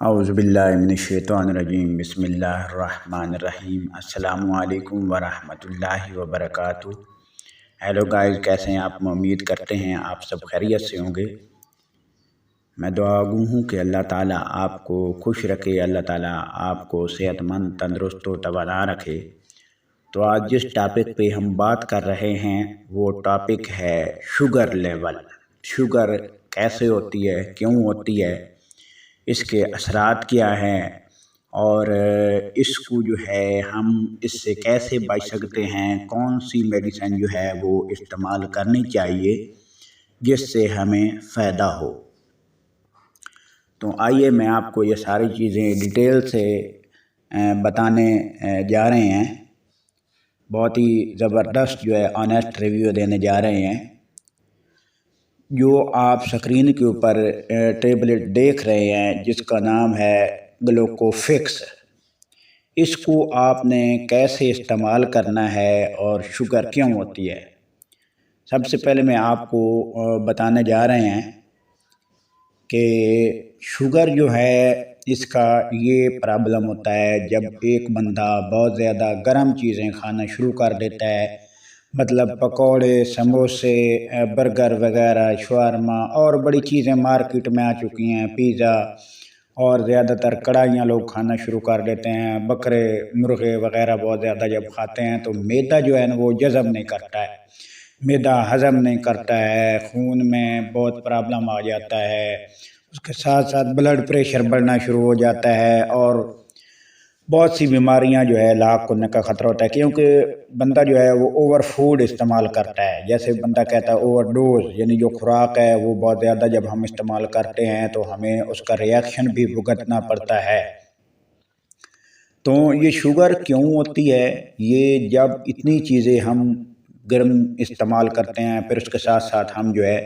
اعوذ باللہ من الشیطان الرجیم، بسم اللہ الرحمن الرحیم۔ السلام علیکم ورحمۃ اللہ وبرکاتہ۔ ہیلو گائز، کیسے ہیں آپ؟ امید کرتے ہیں آپ سب خیریت سے ہوں گے۔ میں دعا گو ہوں کہ اللہ تعالیٰ آپ کو خوش رکھے، اللہ تعالیٰ آپ کو صحت مند، تندرست و توانا رکھے۔ تو آج جس ٹاپک پہ ہم بات کر رہے ہیں وہ ٹاپک ہے شوگر لیول۔ شوگر کیسے ہوتی ہے، کیوں ہوتی ہے، اس کے اثرات کیا ہیں، اور اس کو جو ہے ہم اس سے کیسے بچ سکتے ہیں، کون سی میڈیسن جو ہے وہ استعمال کرنی چاہیے جس سے ہمیں فائدہ ہو۔ تو آئیے میں آپ کو یہ ساری چیزیں ڈیٹیل سے بتانے جا رہے ہیں، بہت ہی زبردست جو ہے آنیسٹ ریویو دینے جا رہے ہیں۔ جو آپ سکرین کے اوپر ٹیبلٹ دیکھ رہے ہیں جس کا نام ہے گلوکوفکس، اس کو آپ نے کیسے استعمال کرنا ہے اور شوگر کیوں ہوتی ہے۔ سب سے پہلے میں آپ کو بتانے جا رہے ہیں کہ شوگر جو ہے اس کا یہ پرابلم ہوتا ہے جب ایک بندہ بہت زیادہ گرم چیزیں کھانا شروع کر دیتا ہے، مطلب پکوڑے، سموسے، برگر وغیرہ، شورما اور بڑی چیزیں مارکیٹ میں آ چکی ہیں، پیزا، اور زیادہ تر کڑھائیاں لوگ کھانا شروع کر دیتے ہیں، بکرے، مرغے وغیرہ بہت زیادہ جب کھاتے ہیں تو میدا جو ہے نا وہ جذب نہیں کرتا ہے، میدا ہضم نہیں کرتا ہے، خون میں بہت پرابلم آ جاتا ہے، اس کے ساتھ ساتھ بلڈ پریشر بڑھنا شروع ہو جاتا ہے، اور بہت سی بیماریاں جو ہے لاحق ہونے کا خطرہ ہوتا ہے، کیونکہ بندہ جو ہے وہ اوور فوڈ استعمال کرتا ہے۔ جیسے بندہ کہتا ہے اوور ڈوز، یعنی جو خوراک ہے وہ بہت زیادہ جب ہم استعمال کرتے ہیں تو ہمیں اس کا ریئیکشن بھی بھگتنا پڑتا ہے۔ تو یہ شوگر کیوں ہوتی ہے؟ یہ جب اتنی چیزیں ہم گرم استعمال کرتے ہیں، پھر اس کے ساتھ ساتھ ہم جو ہے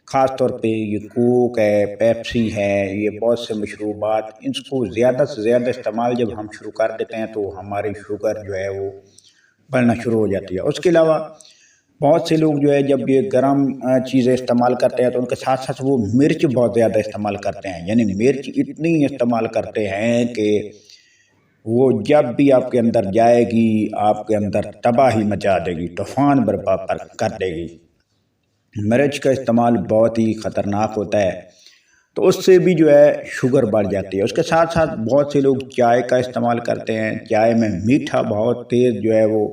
خاص طور پہ یہ کوک ہے، پیپسی ہے، یہ بہت سے مشروبات، ان کو زیادہ سے زیادہ استعمال جب ہم شروع کر دیتے ہیں تو ہماری شوگر جو ہے وہ بڑھنا شروع ہو جاتی ہے۔ اس کے علاوہ بہت سے لوگ جو ہے جب یہ گرم چیزیں استعمال کرتے ہیں تو ان کے ساتھ ساتھ وہ مرچ بہت زیادہ استعمال کرتے ہیں، یعنی مرچ اتنی استعمال کرتے ہیں کہ وہ جب بھی آپ کے اندر جائے گی آپ کے اندر تباہی مچا دے گی، طوفان برپا کر دے گی۔ مرچ کا استعمال بہت ہی خطرناک ہوتا ہے، تو اس سے بھی جو ہے شوگر بڑھ جاتی ہے۔ اس کے ساتھ ساتھ بہت سے لوگ چائے کا استعمال کرتے ہیں، چائے میں میٹھا بہت تیز جو ہے وہ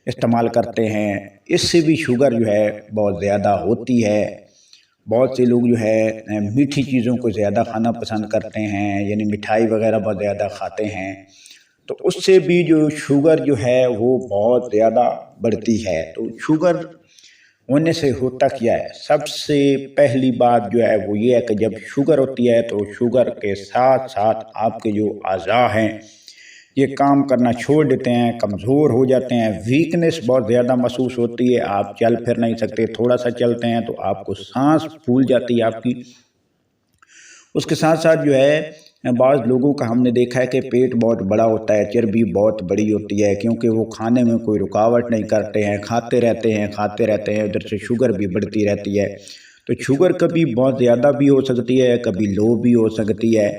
استعمال کرتے ہیں، اس سے بھی شوگر جو ہے بہت زیادہ ہوتی ہے۔ بہت سے لوگ جو ہے میٹھی چیزوں کو زیادہ کھانا پسند کرتے ہیں، یعنی مٹھائی وغیرہ بہت زیادہ کھاتے ہیں، تو اس سے بھی جو شوگر جو ہے وہ بہت زیادہ بڑھتی ہے۔ تو شوگر ہونے سے ہوتا کیا ہے؟ سب سے پہلی بات جو ہے وہ یہ ہے کہ جب شوگر ہوتی ہے تو شوگر کے ساتھ ساتھ آپ کے جو اعضاء ہیں یہ کام کرنا چھوڑ دیتے ہیں، کمزور ہو جاتے ہیں، ویکنس بہت زیادہ محسوس ہوتی ہے، آپ چل پھر نہیں سکتے، تھوڑا سا چلتے ہیں تو آپ کو سانس پھول جاتی ہے آپ کی۔ اس کے ساتھ ساتھ جو ہے بعض لوگوں کا ہم نے دیکھا ہے کہ پیٹ بہت بڑا ہوتا ہے، چربی بہت بڑی ہوتی ہے، کیونکہ وہ کھانے میں کوئی رکاوٹ نہیں کرتے ہیں، کھاتے رہتے ہیں، ادھر سے شوگر بھی بڑھتی رہتی ہے۔ تو شوگر کبھی بہت زیادہ بھی ہو سکتی ہے، کبھی لو بھی ہو سکتی ہے۔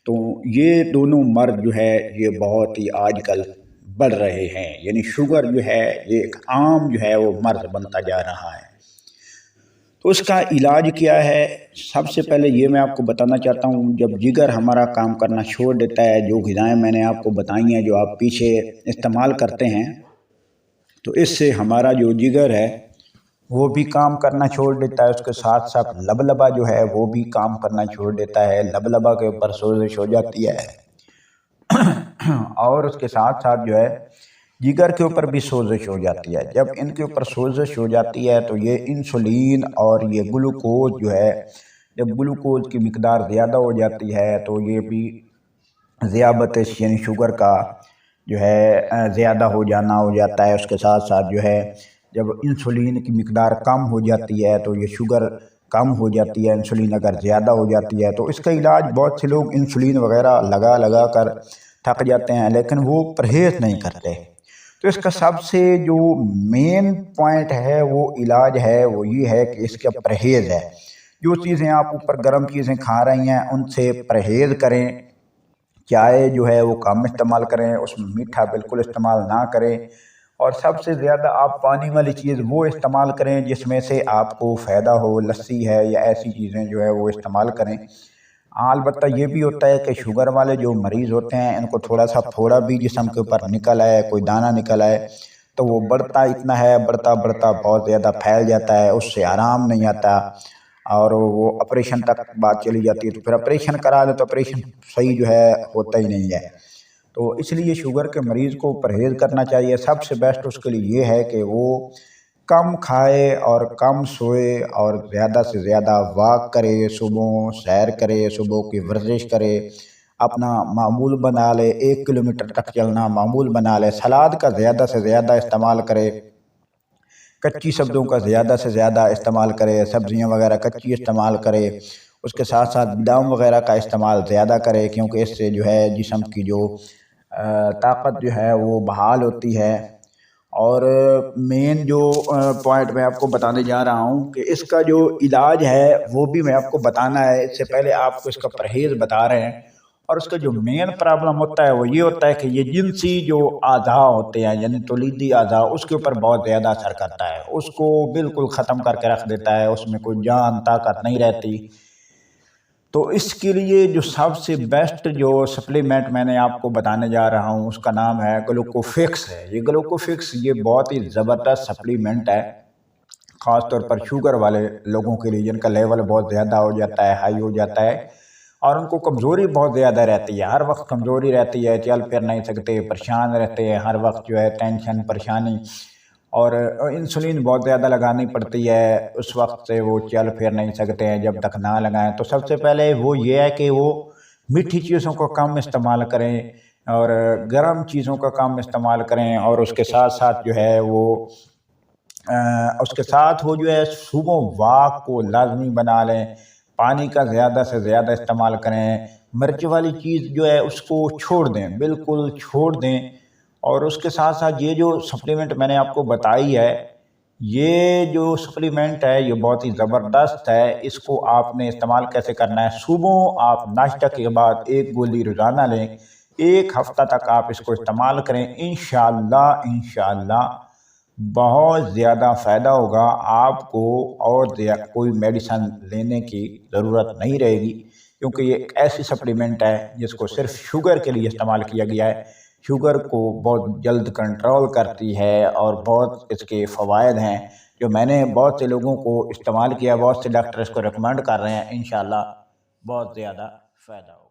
تو یہ دونوں مرض جو ہے یہ بہت ہی آج کل بڑھ رہے ہیں، یعنی شوگر جو ہے یہ ایک عام جو ہے وہ مرض بنتا جا رہا ہے۔ تو اس کا علاج کیا ہے؟ سب سے پہلے یہ میں آپ کو بتانا چاہتا ہوں، جب جگر ہمارا کام کرنا چھوڑ دیتا ہے، جو غذائیں میں نے آپ کو بتائی ہیں جو آپ پیچھے استعمال کرتے ہیں، تو اس سے ہمارا جو جگر ہے وہ بھی کام کرنا چھوڑ دیتا ہے، اس کے ساتھ ساتھ لبلبا جو ہے وہ بھی کام کرنا چھوڑ دیتا ہے، لبلبا کے اوپر سوزش ہو جاتی ہے، اور اس کے ساتھ ساتھ جو ہے جگر کے اوپر بھی سوزش ہو جاتی ہے۔ جب ان کے اوپر سوزش ہو جاتی ہے تو یہ انسولین اور یہ گلوکوز جو ہے، جب گلوکوز کی مقدار زیادہ ہو جاتی ہے تو یہ بھی ذیابطیس یعنی شوگر کا جو ہے زیادہ ہو جانا ہو جاتا ہے۔ اس کے ساتھ ساتھ جو ہے جب انسولین کی مقدار کم ہو جاتی ہے تو یہ شوگر کم ہو جاتی ہے، انسولین اگر زیادہ ہو جاتی ہے تو اس کا علاج بہت سے لوگ انسولین وغیرہ لگا کر تھک جاتے ہیں، لیکن وہ پرہیز نہیں کرتے۔ تو اس کا سب سے جو مین پوائنٹ ہے وہ علاج ہے وہ یہ ہے کہ اس کا پرہیز ہے۔ جو چیزیں آپ اوپر گرم چیزیں کھا رہی ہیں ان سے پرہیز کریں، چائے جو ہے وہ کم استعمال کریں، اس میں میٹھا بالکل استعمال نہ کریں، اور سب سے زیادہ آپ پانی والی چیز وہ استعمال کریں جس میں سے آپ کو فائدہ ہو، لسی ہے یا ایسی چیزیں جو ہے وہ استعمال کریں۔ البتہ یہ بھی ہوتا ہے کہ شوگر والے جو مریض ہوتے ہیں ان کو تھوڑا سا پھوڑا بھی جسم کے اوپر نکل آئے، کوئی دانہ نکل آئے تو وہ بڑھتا اتنا ہے، بڑھتا بہت زیادہ پھیل جاتا ہے، اس سے آرام نہیں آتا اور وہ آپریشن تک بات چلی جاتی ہے، تو پھر آپریشن کرا لے تو آپریشن صحیح جو ہے ہوتا ہی نہیں ہے۔ تو اس لیے شوگر کے مریض کو پرہیز کرنا چاہیے۔ سب سے بیسٹ اس کے لیے یہ ہے کہ وہ کم کھائے اور کم سوئے اور زیادہ سے زیادہ واک کرے، صبح سیر کرے، صبح کی ورزش کرے، اپنا معمول بنا لے، 1 کلومیٹر تک چلنا معمول بنا لے، سلاد کا زیادہ سے زیادہ استعمال کرے، کچی سبزیوں کا زیادہ سے زیادہ استعمال کرے، سبزیاں وغیرہ کچی استعمال کرے، اس کے ساتھ ساتھ بادام وغیرہ کا استعمال زیادہ کرے، کیونکہ اس سے جو ہے جسم کی جو طاقت جو ہے وہ بحال ہوتی ہے۔ اور مین جو پوائنٹ میں آپ کو بتانے جا رہا ہوں کہ اس کا جو علاج ہے وہ بھی میں آپ کو بتانا ہے، اس سے پہلے آپ کو اس کا پرہیز بتا رہے ہیں۔ اور اس کا جو مین پرابلم ہوتا ہے وہ یہ ہوتا ہے کہ یہ جنسی جو اعضاء ہوتے ہیں یعنی تولیدی اعضاء، اس کے اوپر بہت زیادہ اثر کرتا ہے، اس کو بالکل ختم کر کے رکھ دیتا ہے، اس میں کوئی جان طاقت نہیں رہتی۔ تو اس کے لیے جو سب سے بیسٹ جو سپلیمنٹ میں نے آپ کو بتانے جا رہا ہوں اس کا نام ہے گلوکوفکس ہے۔ یہ گلوکوفکس یہ بہت ہی زبردست سپلیمنٹ ہے، خاص طور پر شوگر والے لوگوں کے لیے جن کا لیول بہت زیادہ ہو جاتا ہے، ہائی ہو جاتا ہے، اور ان کو کمزوری بہت زیادہ رہتی ہے، ہر وقت کمزوری رہتی ہے، چل پھر نہیں سکتے، پریشان رہتے ہیں، ہر وقت جو ہے ٹینشن پریشانی، اور انسولین بہت زیادہ لگانی پڑتی ہے، اس وقت سے وہ چل پھر نہیں سکتے ہیں جب تک نہ لگائیں۔ تو سب سے پہلے وہ یہ ہے کہ وہ میٹھی چیزوں کو کم استعمال کریں اور گرم چیزوں کا کم استعمال کریں، اور اس کے ساتھ ساتھ جو ہے وہ جو ہے صبح واک کو لازمی بنا لیں، پانی کا زیادہ سے زیادہ استعمال کریں، مرچ والی چیز جو ہے اس کو چھوڑ دیں، بالکل چھوڑ دیں۔ اور اس کے ساتھ ساتھ یہ جو سپلیمنٹ میں نے آپ کو بتائی ہے، یہ جو سپلیمنٹ ہے یہ بہت ہی زبردست ہے۔ اس کو آپ نے استعمال کیسے کرنا ہے، صبح آپ ناشتہ کے بعد 1 گولی روزانہ لیں، 1 ہفتہ تک آپ اس کو استعمال کریں، انشاءاللہ بہت زیادہ فائدہ ہوگا آپ کو، اور کوئی میڈیسن لینے کی ضرورت نہیں رہے گی، کیونکہ یہ ایک ایسی سپلیمنٹ ہے جس کو صرف شوگر کے لیے استعمال کیا گیا ہے۔ شوگر کو بہت جلد کنٹرول کرتی ہے اور بہت اس کے فوائد ہیں جو میں نے بہت سے لوگوں کو استعمال کیا، بہت سے ڈاکٹر اس کو ریکمینڈ کر رہے ہیں، انشاءاللہ بہت زیادہ فائدہ ہوگا۔